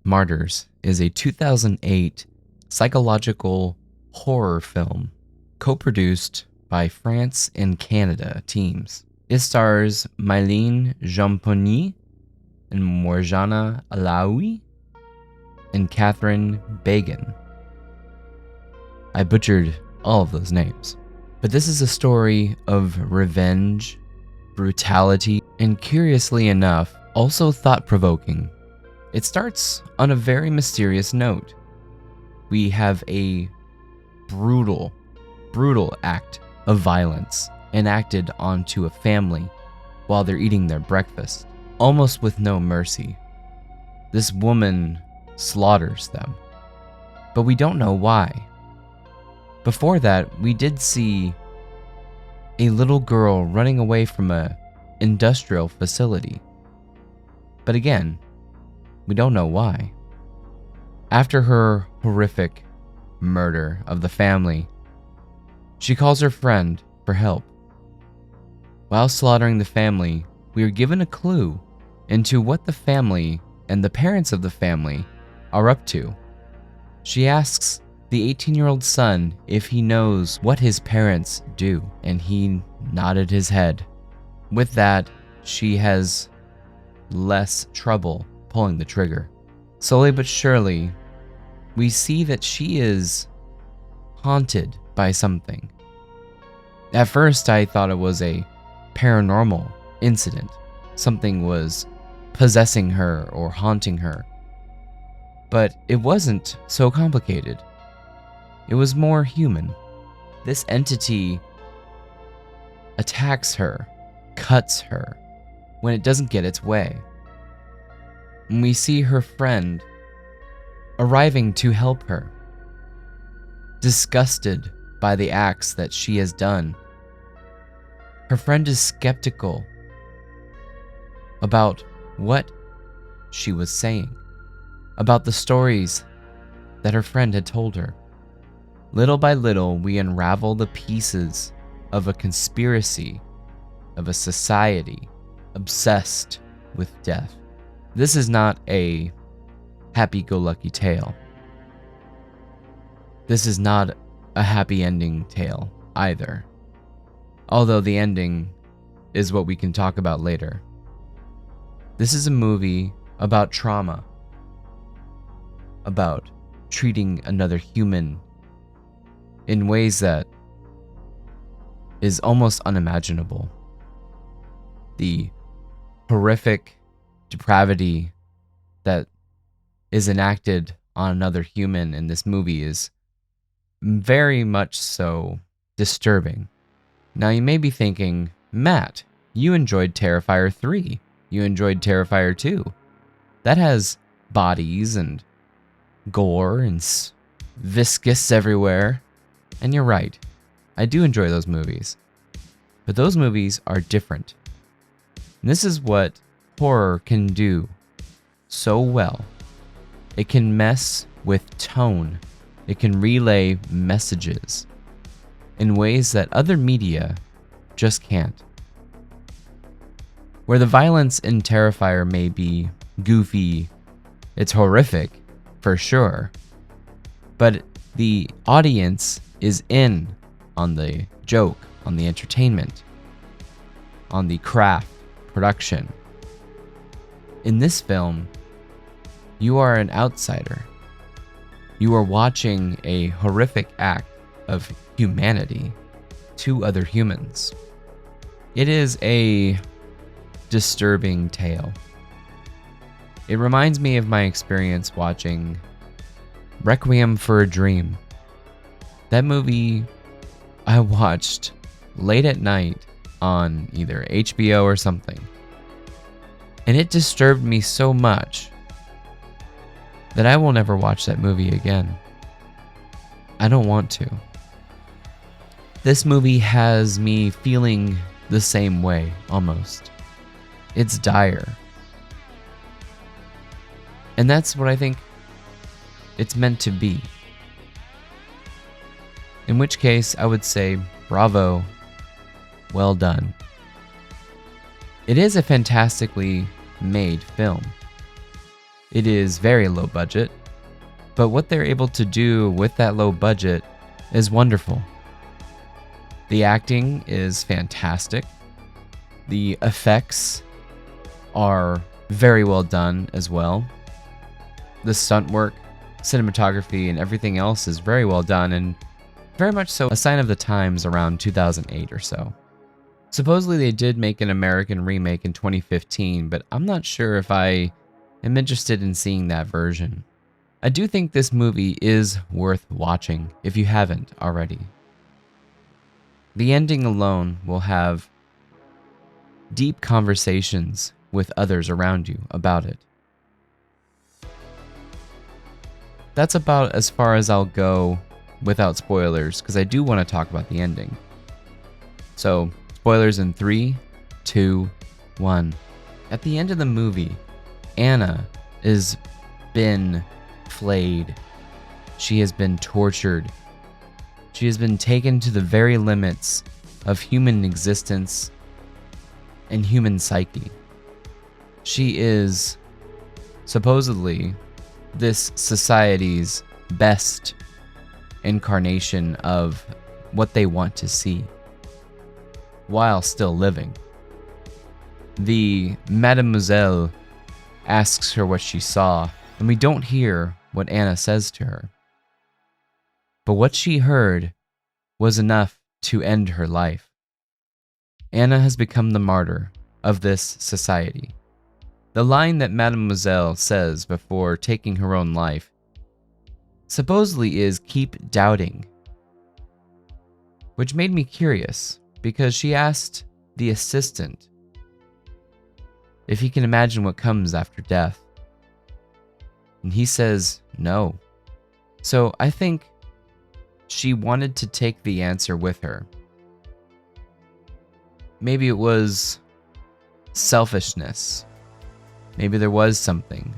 Martyrs is a 2008 psychological horror film co-produced by France and Canada teams. It stars Mylène Jamponi and Morjana Alaoui and Catherine Bagan. I butchered all of those names. But this is a story of revenge, brutality, and curiously enough, also thought-provoking. It starts on a very mysterious note. We have a brutal act of violence enacted onto a family while they're eating their breakfast, almost with no mercy. This woman slaughters them, but we don't know why. Before that, we did see a little girl running away from an industrial facility. But again, we don't know why. After her horrific murder of the family, she calls her friend for help. While slaughtering the family, we are given a clue into what the family and the parents of the family are up to. She asks the 18-year-old son if he knows what his parents do, and he nodded his head. With that, she has less trouble pulling the trigger. Slowly but surely, we see that she is haunted by something. At first, I thought it was a paranormal incident. Something was possessing her or haunting her. But it wasn't so complicated. It was more human. This entity attacks her, cuts her, when it doesn't get its way. And we see her friend arriving to help her, disgusted by the acts that she has done. Her friend is skeptical about what she was saying, about the stories that her friend had told her. Little by little, we unravel the pieces of a conspiracy, of a society obsessed with death. This is not a happy-go-lucky tale. This is not a happy ending tale either, although the ending is what we can talk about later. This is a movie about trauma, about treating another human in ways that is almost unimaginable. The horrific depravity that is enacted on another human in this movie is very much so disturbing. Now you may be thinking, Matt, you enjoyed Terrifier 3. You enjoyed Terrifier 2. That has bodies and gore and viscous everywhere. And you're right, I do enjoy those movies. But those movies are different. And this is what horror can do so well. It can mess with tone. It can relay messages in ways that other media just can't. Where the violence in Terrifier may be goofy, it's horrific, for sure. But the audience is in on the joke, on the entertainment, on the craft, production. In this film, you are an outsider. You are watching a horrific act of humanity to other humans. It is a disturbing tale. It reminds me of my experience watching Requiem for a Dream. That movie I watched late at night on either HBO or something. And it disturbed me so much that I will never watch that movie again. I don't want to. This movie has me feeling the same way, almost. It's dire. And that's what I think it's meant to be. In which case, I would say, bravo, well done. It is a fantastically made film. It is very low budget, but what they're able to do with that low budget is wonderful. The acting is fantastic. The effects are very well done as well. The stunt work, cinematography, and everything else is very well done, and very much so a sign of the times around 2008 or so. Supposedly they did make an American remake in 2015, but I'm not sure if I am interested in seeing that version. I do think this movie is worth watching if you haven't already. The ending alone will have deep conversations with others around you about it. That's about as far as I'll go without spoilers, because I do want to talk about the ending. So, spoilers in 3, 2, 1. At the end of the movie, Anna has been flayed. She has been tortured. She has been taken to the very limits of human existence and human psyche. She is supposedly this society's best incarnation of what they want to see while still living. The Mademoiselle asks her what she saw, and we don't hear what Anna says to her. But what she heard was enough to end her life. Anna has become the martyr of this society. The line that Mademoiselle says before taking her own life supposedly is "keep doubting," which made me curious because she asked the assistant if he can imagine what comes after death. And he says no. So I think she wanted to take the answer with her. Maybe it was selfishness. Maybe there was something.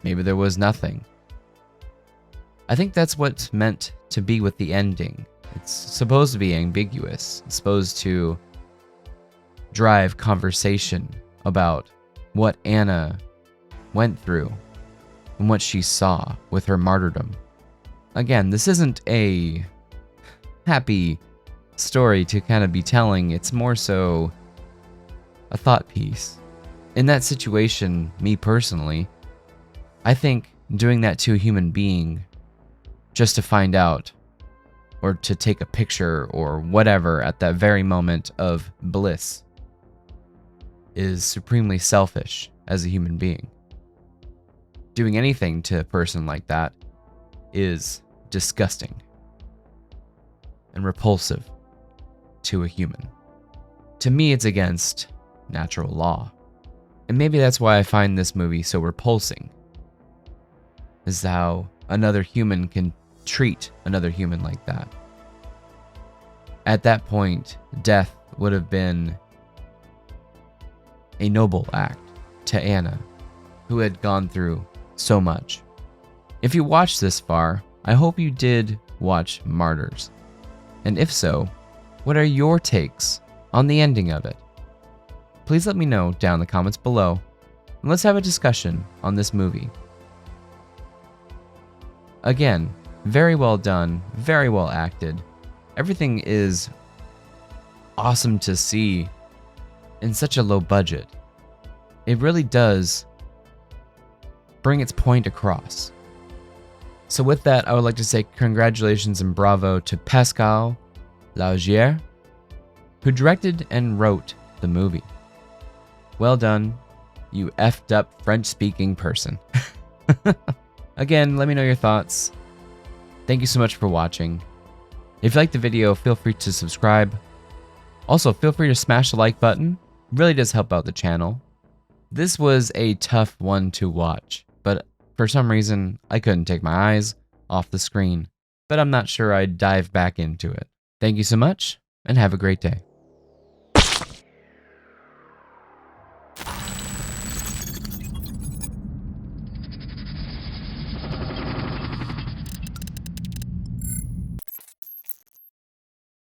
Maybe there was nothing. I think that's what's meant to be with the ending. It's supposed to be ambiguous. It's supposed to drive conversation about what Anna went through and what she saw with her martyrdom. Again, this isn't a happy story to kind of be telling. It's more so a thought piece. In that situation, me personally, I think doing that to a human being just to find out or to take a picture or whatever at that very moment of bliss is supremely selfish as a human being. Doing anything to a person like that is disgusting and repulsive to a human. To me, it's against natural law. And maybe that's why I find this movie so repulsing, is how another human can treat another human like that. At that point, death would have been a noble act to Anna, who had gone through so much. If you watched this far, I hope you did watch Martyrs. And if so, what are your takes on the ending of it? Please let me know down in the comments below, and let's have a discussion on this movie. Again, very well done, very well acted. Everything is awesome to see in such a low budget. It really does bring its point across. So with that, I would like to say congratulations and bravo to Pascal Laugier, who directed and wrote the movie. Well done, you effed up French-speaking person. Again, let me know your thoughts. Thank you so much for watching. If you liked the video, feel free to subscribe. Also, feel free to smash the like button. It really does help out the channel. This was a tough one to watch, but for some reason, I couldn't take my eyes off the screen. But I'm not sure I'd dive back into it. Thank you so much, and have a great day.